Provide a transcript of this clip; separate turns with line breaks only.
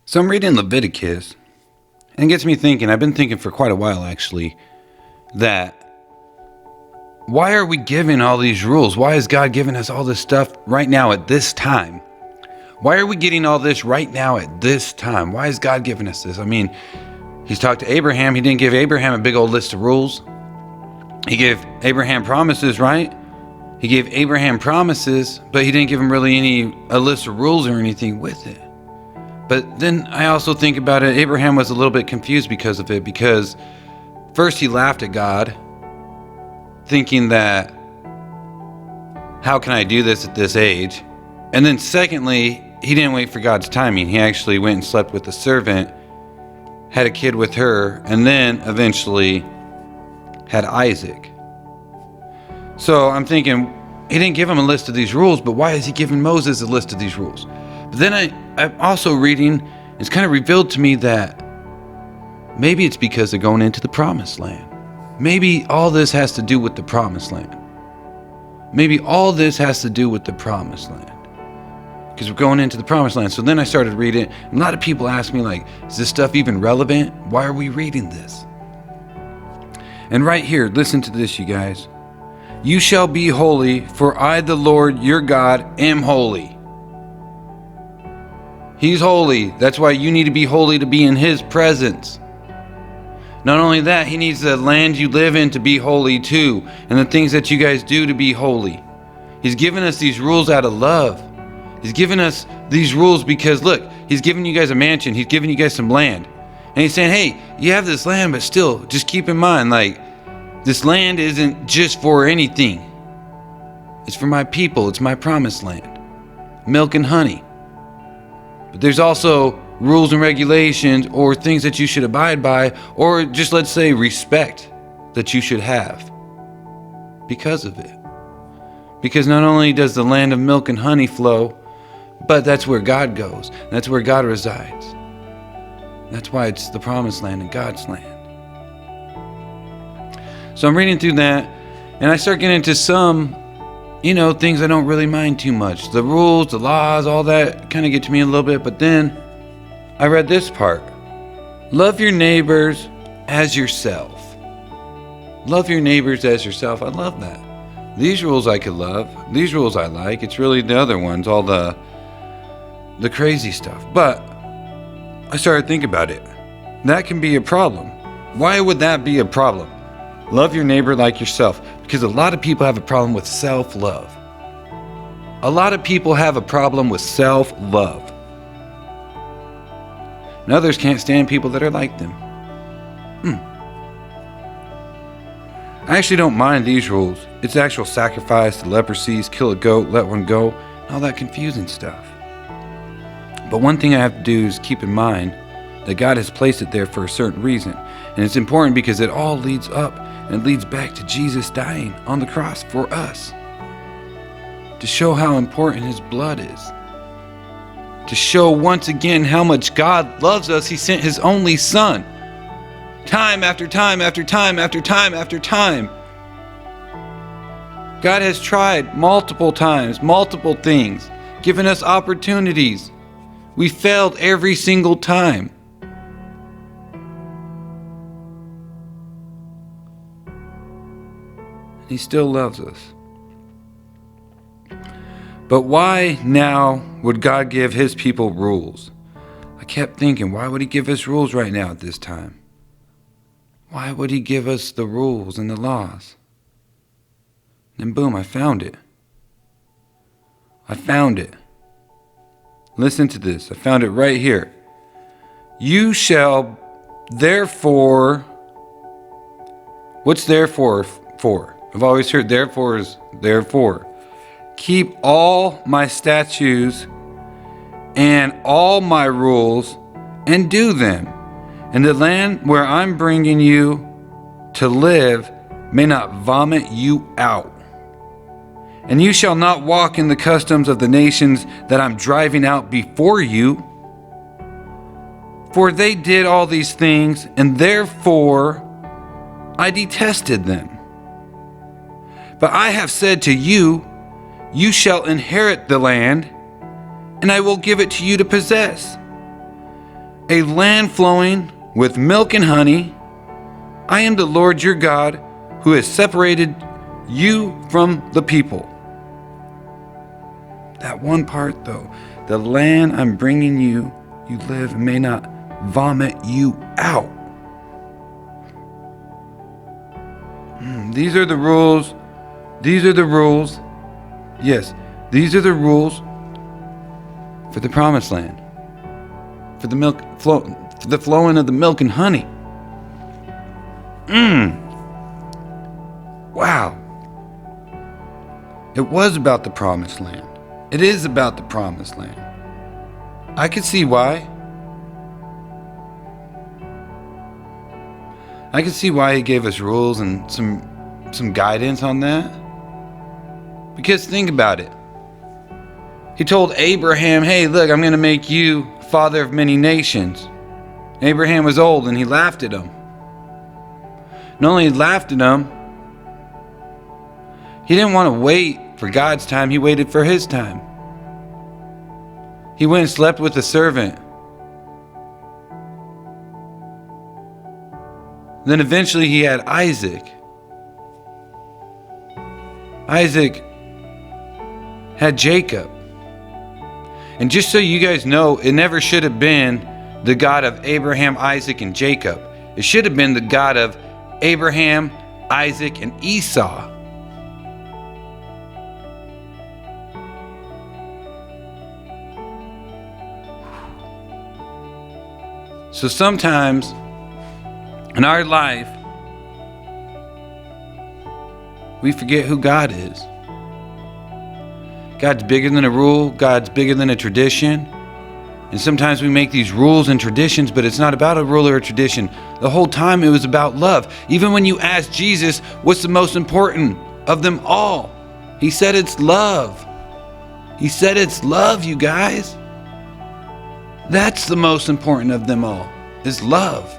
So I'm reading Leviticus, and it gets me thinking. I've been thinking for quite a while, actually, that why are we given all these rules? Why is God giving us all this stuff right now at this time? Why are we getting all this right now at this time? Why is God giving us this? I mean, he's talked to Abraham. He didn't give Abraham a big old list of rules. He gave Abraham promises, right? He gave Abraham promises, but he didn't give him really a list of rules or anything with it. But then I also think about it, Abraham was a little bit confused because of it, because first he laughed at God, thinking that, how can I do this at this age? And then secondly, he didn't wait for God's timing. He actually went and slept with a servant, had a kid with her, and then eventually had Isaac. So I'm thinking, he didn't give him a list of these rules, but why is he giving Moses a list of these rules? But then I'm also reading, it's kind of revealed to me that maybe it's because they're going into the promised land. Maybe all this has to do with the promised land. Maybe all this has to do with the promised land, because we're going into the promised land. So then I started reading, and a lot of people ask me, like, is this stuff even relevant? Why are we reading this? And right here, listen to this, you guys. You shall be holy, for I, the Lord your God, am holy. He's holy. That's why you need to be holy to be in his presence. Not only that, he needs the land you live in to be holy too, and the things that you guys do to be holy. He's given us these rules out of love. He's given us these rules because, look, he's giving you guys a mansion. He's giving you guys some land. And he's saying, hey, you have this land, but still, just keep in mind, like, this land isn't just for anything. It's for my people. It's my promised land. Milk and honey. But there's also rules and regulations or things that you should abide by, or just, let's say, respect that you should have because of it. Because not only does the land of milk and honey flow, but that's where God goes. That's where God resides. That's why it's the promised land and God's land. So I'm reading through that, and I start getting into some, things I don't really mind too much. The rules, the laws, all that kind of get to me a little bit. But then I read this part. Love your neighbors as yourself. Love your neighbors as yourself. I love that. These rules I could love. These rules I like. It's really the other ones, all the crazy stuff. But I started thinking about it. That can be a problem. Why would that be a problem? Love your neighbor like yourself. Because a lot of people have a problem with self-love. A lot of people have a problem with self-love. And others can't stand people that are like them. I actually don't mind these rules. It's actual sacrifice, the leprosies, kill a goat, let one go, and all that confusing stuff. But one thing I have to do is keep in mind that God has placed it there for a certain reason. And it's important because it all leads up and leads back to Jesus dying on the cross for us. To show how important his blood is. To show once again how much God loves us, he sent his only son. Time after time after time after time after time. God has tried multiple times, multiple things, given us opportunities. We failed every single time. He still loves us. But why now would God give his people rules? I kept thinking, why would he give us rules right now at this time? Why would he give us the rules and the laws? Then boom, I found it. I found it. Listen to this. I found it right here. You shall therefore... What's therefore for? I've always heard therefore is therefore. Keep all my statutes and all my rules and do them. And the land where I'm bringing you to live may not vomit you out. And you shall not walk in the customs of the nations that I'm driving out before you. For they did all these things, and therefore I detested them. But I have said to you, you shall inherit the land, and I will give it to you to possess. a land flowing with milk and honey. I am the Lord your God who has separated you from the people. That one part though, the land I'm bringing you, you live and may not vomit you out. These are the rules. These are the rules. Yes, these are the rules for the promised land. For the milk flow, for the flowing of the milk and honey. Wow. It was about the promised land. It is about the promised land. I could see why. I can see why he gave us rules and some guidance on that. Because think about it. He told Abraham, hey, look, I'm going to make you father of many nations. Abraham was old and he laughed at him. Not only laughed at him, he didn't want to wait for God's time. He waited for his time. He went and slept with a servant. Then eventually he had Isaac. Isaac had Jacob. And just so you guys know, it never should have been the God of Abraham, Isaac, and Jacob. It should have been the God of Abraham, Isaac, and Esau. So sometimes in our life, we forget who God is. God's bigger than a rule. God's bigger than a tradition. And sometimes we make these rules and traditions, but it's not about a rule or a tradition. The whole time it was about love. Even when you ask Jesus, what's the most important of them all? He said it's love. He said it's love, you guys. That's the most important of them all, is love.